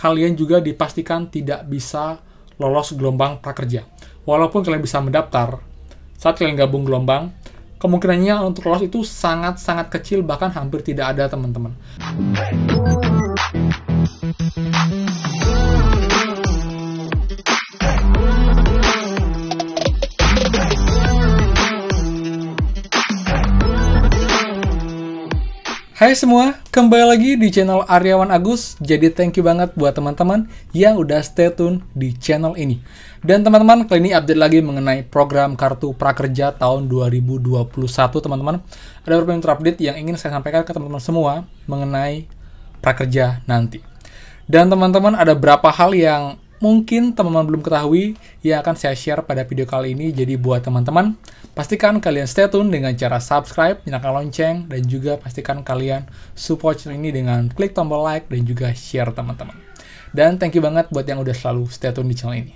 kalian juga dipastikan tidak bisa lolos gelombang prakerja. Walaupun kalian bisa mendaftar, saat kalian gabung gelombang, kemungkinannya untuk lolos itu sangat-sangat kecil, bahkan hampir tidak ada, teman-teman. Hai semua, kembali lagi di channel Aryawan Agus. Jadi thank you banget buat teman-teman yang udah stay tune di channel ini. Dan teman-teman, kali ini update lagi mengenai program Kartu Prakerja tahun 2021, teman-teman. Ada beberapa yang terupdate yang ingin saya sampaikan ke teman-teman semua mengenai prakerja nanti. Dan teman-teman, ada beberapa hal yang mungkin teman-teman belum ketahui yang akan saya share pada video kali ini. Jadi buat teman-teman, pastikan kalian stay tune dengan cara subscribe, nyalakan lonceng, dan juga pastikan kalian support channel ini dengan klik tombol like dan juga share, teman-teman. Dan thank you banget buat yang udah selalu stay tune di channel ini.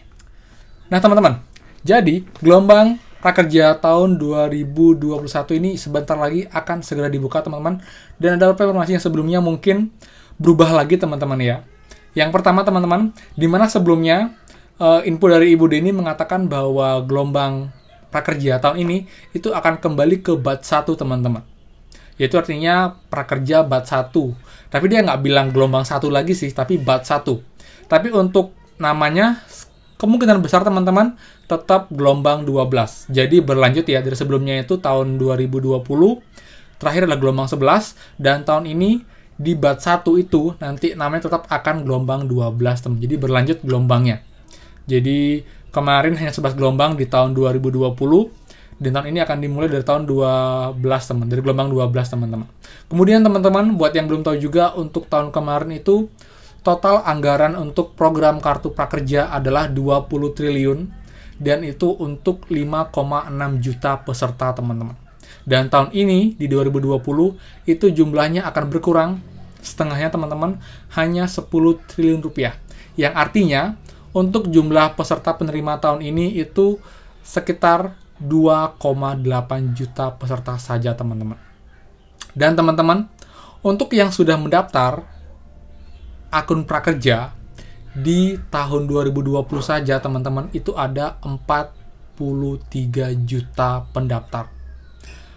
Nah teman-teman, jadi gelombang prakerja tahun 2021 ini sebentar lagi akan segera dibuka, teman-teman. Dan ada beberapa informasi yang sebelumnya mungkin berubah lagi, teman-teman ya. Yang pertama, teman-teman, di mana sebelumnya info dari Ibu Deni mengatakan bahwa gelombang prakerja tahun ini itu akan kembali ke batch 1, teman-teman. Yaitu artinya prakerja batch 1. Tapi dia nggak bilang gelombang 1 lagi sih, tapi batch 1. Tapi untuk namanya, kemungkinan besar, teman-teman, tetap gelombang 12. Jadi berlanjut ya, dari sebelumnya itu tahun 2020, terakhir adalah gelombang 11, dan tahun ini di batch 1 itu nanti namanya tetap akan gelombang 12, teman. Jadi berlanjut gelombangnya. Jadi kemarin hanya 11 gelombang di tahun 2020, dan tahun ini akan dimulai dari tahun 12, teman. Dari gelombang 12, teman-teman. Kemudian teman-teman, buat yang belum tahu juga, untuk tahun kemarin itu total anggaran untuk program Kartu Prakerja adalah 20 triliun, dan itu untuk 5,6 juta peserta, teman-teman. Dan tahun ini, di 2020, itu jumlahnya akan berkurang setengahnya, teman-teman, hanya 10 triliun rupiah. Yang artinya, untuk jumlah peserta penerima tahun ini itu sekitar 2,8 juta peserta saja, teman-teman. Dan teman-teman, untuk yang sudah mendaftar akun prakerja di tahun 2020 saja, teman-teman, itu ada 43 juta pendaftar.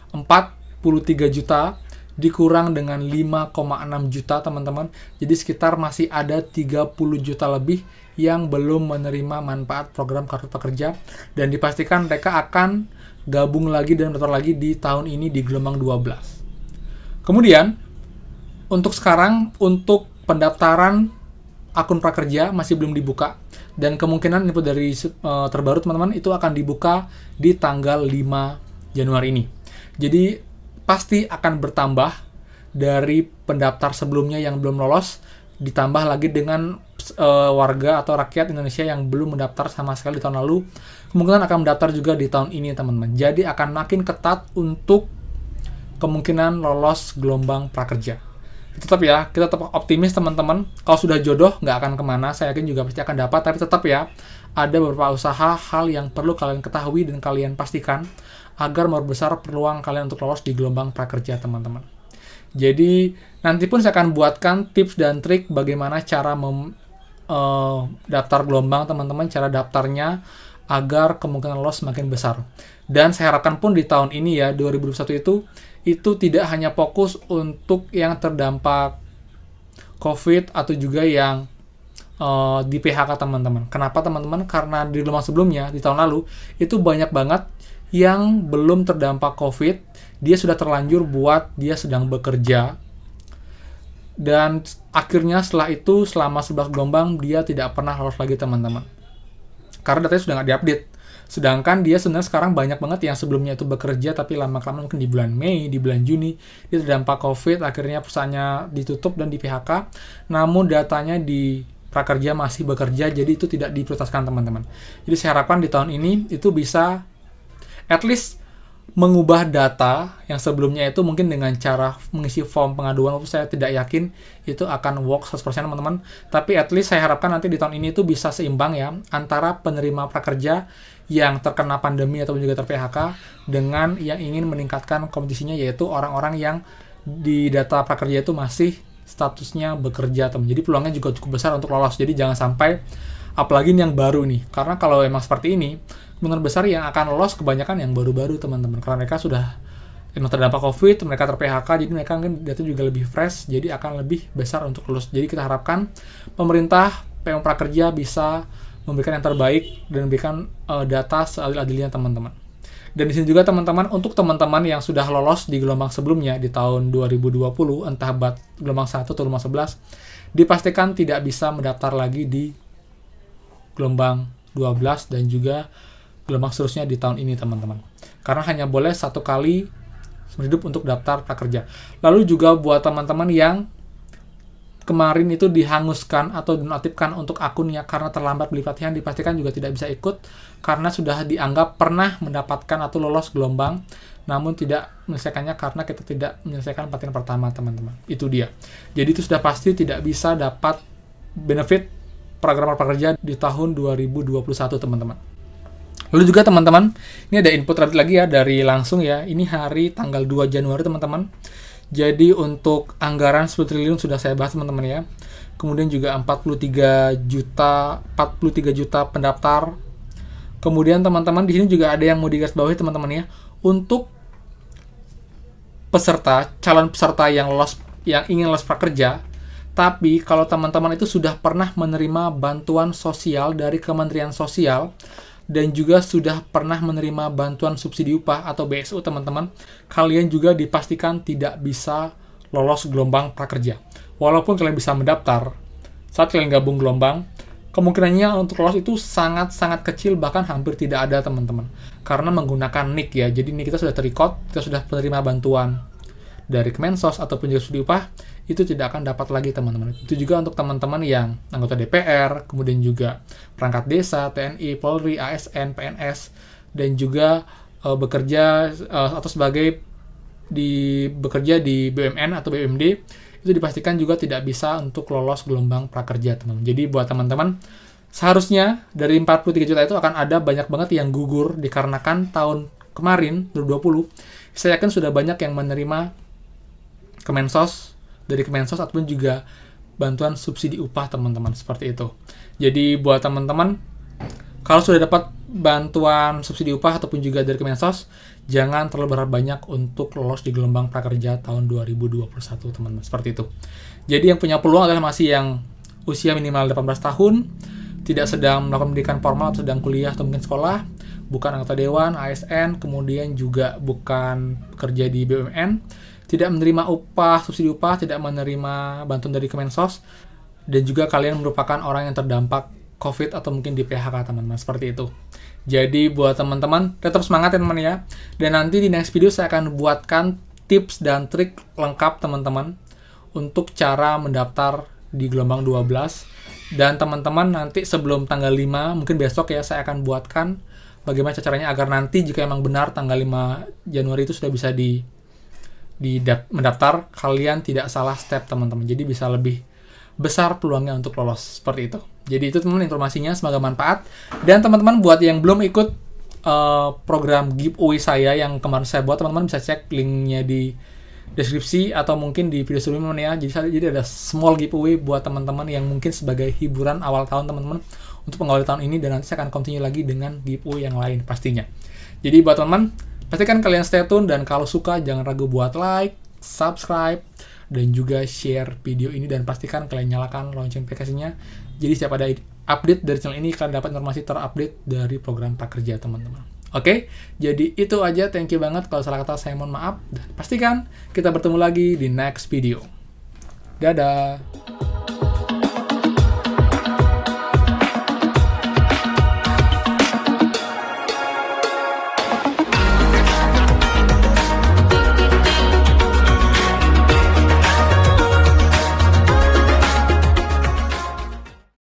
43 juta dikurang dengan 5,6 juta, teman-teman. Jadi sekitar masih ada 30 juta lebih yang belum menerima manfaat program Kartu Prakerja, dan dipastikan mereka akan gabung lagi dan mendaftar lagi di tahun ini di gelombang 12. Kemudian, untuk sekarang, untuk pendaftaran akun prakerja masih belum dibuka, dan kemungkinan info dari terbaru, teman-teman, itu akan dibuka di tanggal 5 Januari ini. Jadi pasti akan bertambah dari pendaftar sebelumnya yang belum lolos, ditambah lagi dengan warga atau rakyat Indonesia yang belum mendaftar sama sekali di tahun lalu, kemungkinan akan mendaftar juga di tahun ini, teman-teman. Jadi akan makin ketat untuk kemungkinan lolos gelombang prakerja. Tetap ya, kita tetap optimis, teman-teman. Kalau sudah jodoh, nggak akan kemana, saya yakin juga pasti akan dapat. Tapi tetap ya, ada beberapa usaha, hal yang perlu kalian ketahui dan kalian pastikan agar memperbesar peluang kalian untuk lolos di gelombang prakerja, teman-teman. Jadi, nanti pun saya akan buatkan tips dan trik bagaimana cara daftar gelombang, teman-teman, cara daftarnya agar kemungkinan lolos semakin besar. Dan saya harapkan pun di tahun ini ya, 2021 itu tidak hanya fokus untuk yang terdampak COVID atau juga yang di PHK, teman-teman. Kenapa, teman-teman? Karena di gelombang sebelumnya, di tahun lalu, itu banyak banget yang belum terdampak COVID, dia sudah terlanjur buat dia sedang bekerja, dan akhirnya setelah itu, selama 11 gelombang, dia tidak pernah lolos lagi, teman-teman. Karena datanya sudah nggak diupdate. Sedangkan dia sebenarnya sekarang banyak banget yang sebelumnya itu bekerja, tapi lama-kelamaan mungkin di bulan Mei, di bulan Juni, dia terdampak COVID, akhirnya perusahaannya ditutup dan di PHK, namun datanya di prakerja masih bekerja, jadi itu tidak diprioritaskan, teman-teman. Jadi saya harapkan di tahun ini itu bisa at least mengubah data yang sebelumnya itu mungkin dengan cara mengisi form pengaduan, walaupun saya tidak yakin itu akan work 100%, teman-teman. Tapi at least saya harapkan nanti di tahun ini itu bisa seimbang ya, antara penerima prakerja yang terkena pandemi atau juga ter-PHK dengan yang ingin meningkatkan kompetisinya, yaitu orang-orang yang di data prakerja itu masih statusnya bekerja teman. Jadi peluangnya juga cukup besar untuk lolos. Jadi jangan sampai, apalagi ini yang baru nih, karena kalau emang seperti ini, kemungkinan besar yang akan lolos kebanyakan yang baru-baru teman-teman, karena mereka sudah emang terdampak COVID, mereka ter-PHK, jadi mereka kan data juga lebih fresh, jadi akan lebih besar untuk lulus. Jadi kita harapkan pemerintah, PM Prakerja bisa memberikan yang terbaik dan memberikan data seadil-adilnya teman-teman. Dan di sini juga teman-teman, untuk teman-teman yang sudah lolos di gelombang sebelumnya di tahun 2020, entah gelombang 1 atau gelombang 11, dipastikan tidak bisa mendaftar lagi di gelombang 12 dan juga gelombang seterusnya di tahun ini teman-teman. Karena hanya boleh 1 kali hidup untuk daftar prakerja. Lalu juga buat teman-teman yang kemarin itu dihanguskan atau dinonaktifkan untuk akunnya karena terlambat beli pelatihan, dipastikan juga tidak bisa ikut karena sudah dianggap pernah mendapatkan atau lolos gelombang namun tidak menyelesaikannya karena kita tidak menyelesaikan pelatihan pertama teman-teman. Itu dia. Jadi itu sudah pasti tidak bisa dapat benefit program prakerja di tahun 2021 teman-teman. Lalu juga teman-teman, ini ada input terlebih lagi ya dari langsung ya. Ini hari tanggal 2 Januari teman-teman. Jadi untuk anggaran 10 triliun sudah saya bahas teman-teman ya. Kemudian juga 43 juta pendaftar. Kemudian teman-teman di sini juga ada yang mau digarisbawahi teman-teman ya. Untuk peserta, calon peserta yang ingin lolos prakerja, tapi kalau teman-teman itu sudah pernah menerima bantuan sosial dari Kementerian Sosial dan juga sudah pernah menerima bantuan subsidi upah atau BSU teman-teman, kalian juga dipastikan tidak bisa lolos gelombang prakerja. Walaupun kalian bisa mendaftar, saat kalian gabung gelombang, kemungkinannya untuk lolos itu sangat-sangat kecil, bahkan hampir tidak ada teman-teman. Karena menggunakan NIK ya, jadi NIK kita sudah terrecord, kita sudah menerima bantuan dari Kemensos ataupun juga subsidi upah, itu tidak akan dapat lagi teman-teman. Itu juga untuk teman-teman yang anggota DPR, kemudian juga perangkat desa, TNI, Polri, ASN, PNS, dan juga bekerja atau bekerja di BUMN atau BUMD, itu dipastikan juga tidak bisa untuk lolos gelombang prakerja teman-teman. Jadi buat teman-teman, seharusnya dari 43 juta itu akan ada banyak banget yang gugur dikarenakan tahun kemarin 2020 saya yakin sudah banyak yang menerima dari Kemensos ataupun juga bantuan subsidi upah teman-teman, seperti itu. Jadi buat teman-teman, kalau sudah dapat bantuan subsidi upah ataupun juga dari Kemensos, jangan terlalu berharap banyak untuk lolos di gelombang prakerja tahun 2021 teman-teman, seperti itu. Jadi yang punya peluang adalah masih yang usia minimal 18 tahun, tidak sedang melakukan pendidikan formal atau sedang kuliah atau mungkin sekolah, bukan anggota dewan, ASN, kemudian juga bukan bekerja di BUMN, tidak menerima upah, subsidi upah, tidak menerima bantuan dari Kemensos, dan juga kalian merupakan orang yang terdampak COVID atau mungkin di PHK teman-teman, seperti itu. Jadi buat teman-teman, tetap semangat ya teman-teman ya. Dan nanti di next video saya akan buatkan tips dan trik lengkap teman-teman untuk cara mendaftar di gelombang 12. Dan teman-teman nanti sebelum tanggal 5, mungkin besok ya, saya akan buatkan bagaimana caranya agar nanti jika emang benar tanggal 5 Januari itu sudah bisa mendaftar, kalian tidak salah step teman-teman. Jadi bisa lebih besar peluangnya untuk lolos, seperti itu. Jadi itu teman-teman informasinya, semoga manfaat. Dan teman-teman buat yang belum ikut program giveaway saya yang kemarin saya buat, teman-teman bisa cek linknya di deskripsi atau mungkin di video sebelumnya ya. Jadi ada small giveaway buat teman-teman yang mungkin sebagai hiburan awal tahun teman-teman untuk pengawal tahun ini, dan nanti saya akan continue lagi dengan giveaway yang lain pastinya. Jadi buat teman-teman, pastikan kalian stay tune, dan kalau suka jangan ragu buat like, subscribe, dan juga share video ini, dan pastikan kalian nyalakan lonceng notifikasinya. Jadi setiap ada update dari channel ini, kalian dapat informasi terupdate dari program prakerja teman-teman. Oke, jadi itu aja. Thank you banget. Kalau salah kata saya mohon maaf. Dan pastikan kita bertemu lagi di next video. Dadah!